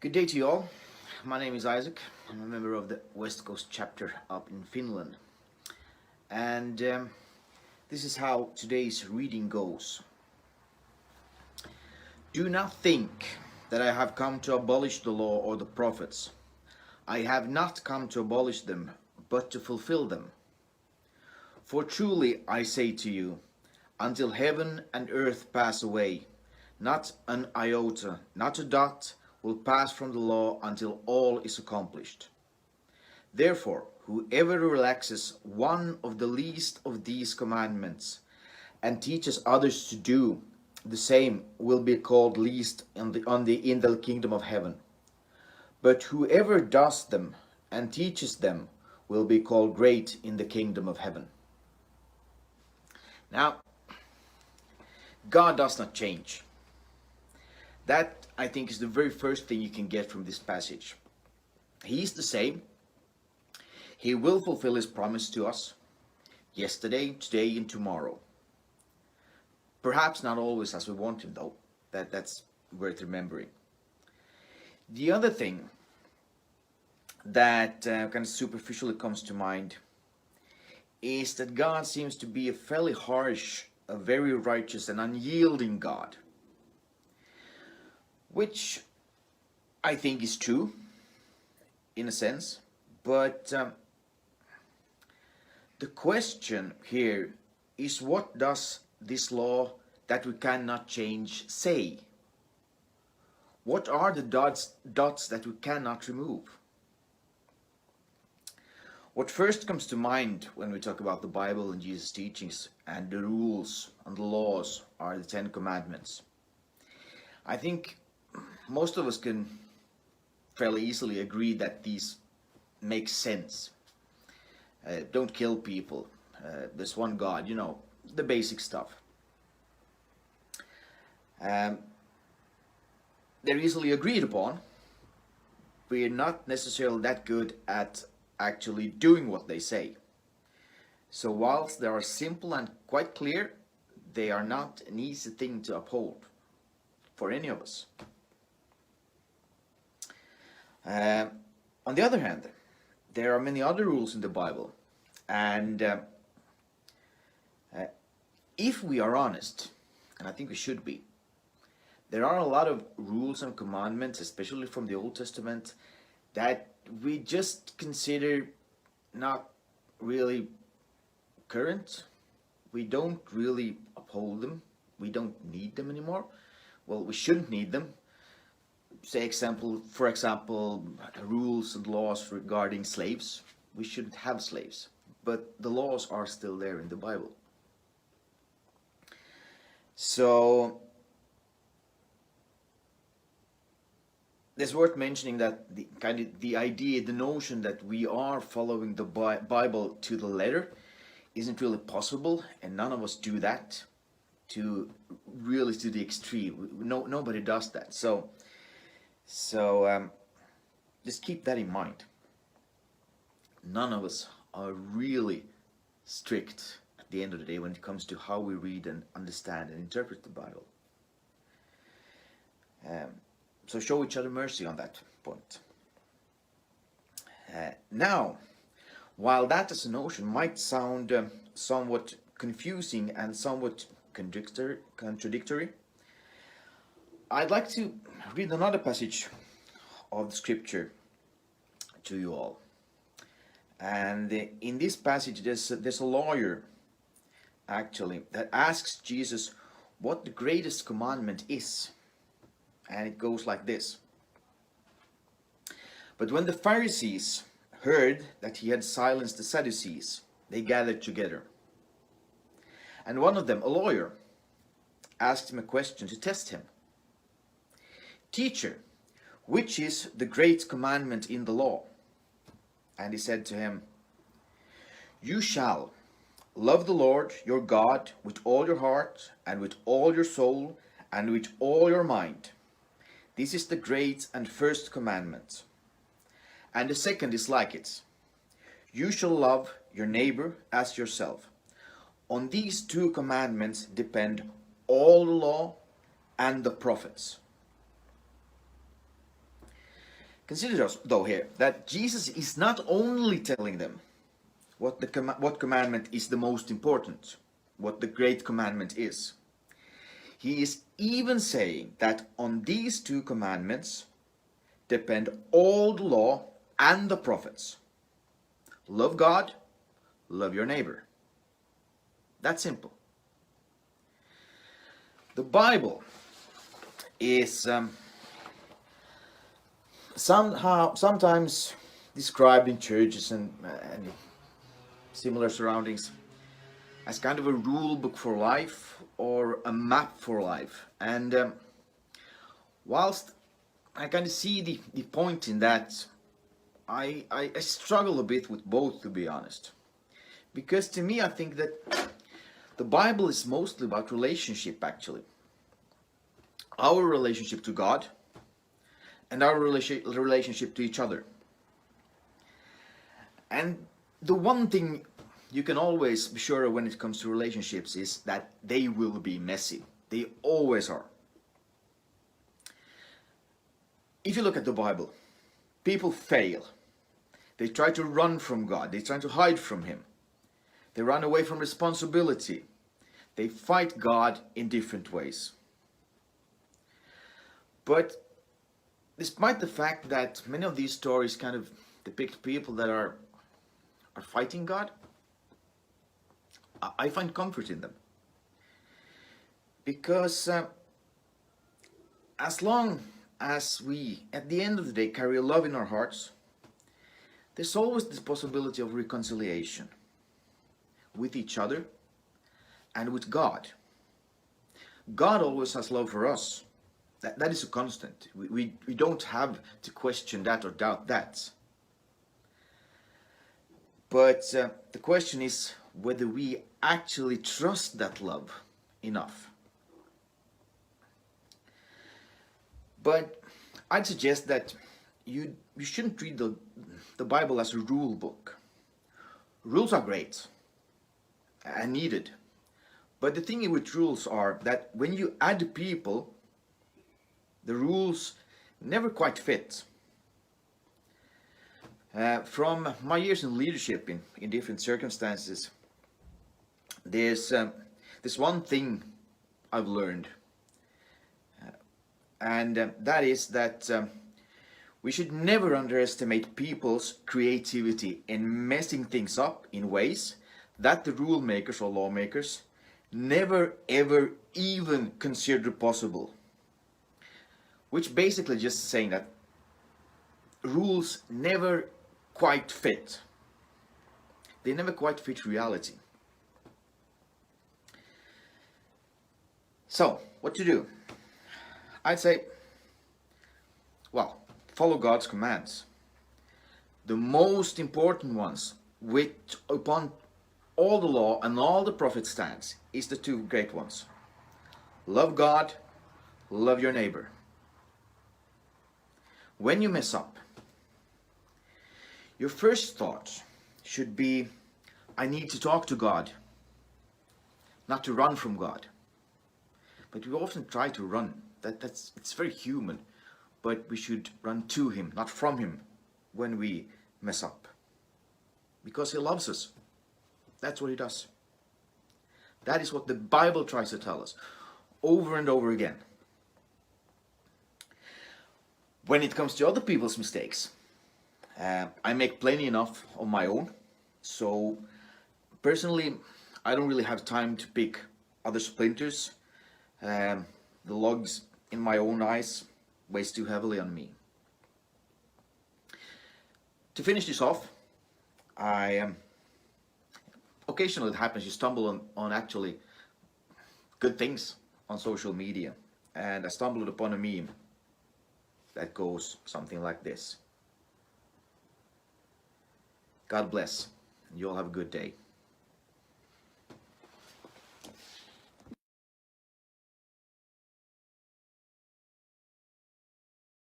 Good day to you all. My name is Isaac. I'm a member of the West Coast chapter up in Finland. And this is how today's reading goes. Do not think that I have come to abolish the law or the prophets. I have not come to abolish them, but to fulfill them. For truly I say to you, until heaven and earth pass away, not an iota, not a dot, will pass from the law until all is accomplished. Therefore, whoever relaxes one of the least of these commandments and teaches others to do the same will be called least in the kingdom of heaven. But whoever does them and teaches them will be called great in the kingdom of heaven. Now, God does not change. That, I think, is the very first thing you can get from this passage. He's the same. He will fulfill his promise to us yesterday, today, and tomorrow. Perhaps not always as we want him, though. That's worth remembering. The other thing that kind of superficially comes to mind is that God seems to be a fairly harsh, a very righteous and unyielding God. Which I think is true, in a sense, but the question here is, what does this law that we cannot change say? What are the dots that we cannot remove? What first comes to mind when we talk about the Bible and Jesus' teachings and the rules and the laws are the Ten Commandments. I think most of us can fairly easily agree that these make sense. Don't kill people. There's one God, the basic stuff. They're easily agreed upon. We're not necessarily that good at actually doing what they say. So whilst they are simple and quite clear, they are not an easy thing to uphold for any of us. On the other hand, there are many other rules in the Bible, and if we are honest, and I think we should be, there are a lot of rules and commandments, especially from the Old Testament, that we just consider not really current. We don't really uphold them. We don't need them anymore. Well, we shouldn't need them. For example, rules and laws regarding slaves. We shouldn't have slaves, but the laws are still there in the Bible. So it's worth mentioning that the notion that we are following the Bible to the letter isn't really possible, and none of us do that to the extreme. Nobody does that. So just keep that in mind. None of us are really strict at the end of the day when it comes to how we read and understand and interpret the Bible. So show each other mercy on that point. Now, while that as a notion might sound somewhat confusing and somewhat contradictory, I'd like to read another passage of the scripture to you all. And in this passage, there's a lawyer, actually, that asks Jesus what the greatest commandment is. And it goes like this. But when the Pharisees heard that he had silenced the Sadducees, they gathered together. And one of them, a lawyer, asked him a question to test him. Teacher, which is the great commandment in the law? And he said to him, You shall love the Lord your God with all your heart and with all your soul and with all your mind. This is the great and first commandment. And the second is like it. You shall love your neighbor as yourself. On these two commandments depend all the law and the prophets. Consider though here that Jesus is not only telling them what commandment is the most important, what the great commandment is. He is even saying that on these two commandments depend all the law and the prophets. Love God, love your neighbor. That's simple. The Bible is sometimes described in churches and similar surroundings as kind of a rule book for life or a map for life. And whilst I kind of see the point in that, I struggle a bit with both, to be honest. Because to me, I think that the Bible is mostly about relationship, actually. Our relationship to God and our relationship to each other. And the one thing you can always be sure of when it comes to relationships is that they will be messy. They always are. If you look at the Bible, people fail. They try to run from God. They try to hide from Him. They run away from responsibility. They fight God in different ways. But despite the fact that many of these stories kind of depict people that are fighting God, I find comfort in them. Because as long as we, at the end of the day, carry love in our hearts, there's always this possibility of reconciliation with each other and with God. God always has love for us. That is a constant. We don't have to question that or doubt that. But the question is whether we actually trust that love enough. But I'd suggest that you shouldn't read the Bible as a rule book. Rules are great and needed. But the thing with rules are that when you add people, the rules never quite fit. From my years in leadership in different circumstances, there's one thing I've learned. And that is that we should never underestimate people's creativity in messing things up in ways that the rule makers or lawmakers never ever even considered possible. Which basically just saying that rules never quite fit. They never quite fit reality. So, what to do? I'd say, well, follow God's commands. The most important ones, which upon all the law and all the prophets stands, is the two great ones. Love God, love your neighbor. When you mess up, your first thought should be, I need to talk to God, not to run from God. But we often try to run. It's very human. But we should run to Him, not from Him, when we mess up. Because He loves us. That's what He does. That is what the Bible tries to tell us over and over again. When it comes to other people's mistakes, I make plenty enough of my own. So personally, I don't really have time to pick other splinters. The logs in my own eyes weighs too heavily on me. To finish this off, occasionally it happens you stumble on actually good things on social media, and I stumbled upon a meme that goes something like this. God bless, and you all have a good day.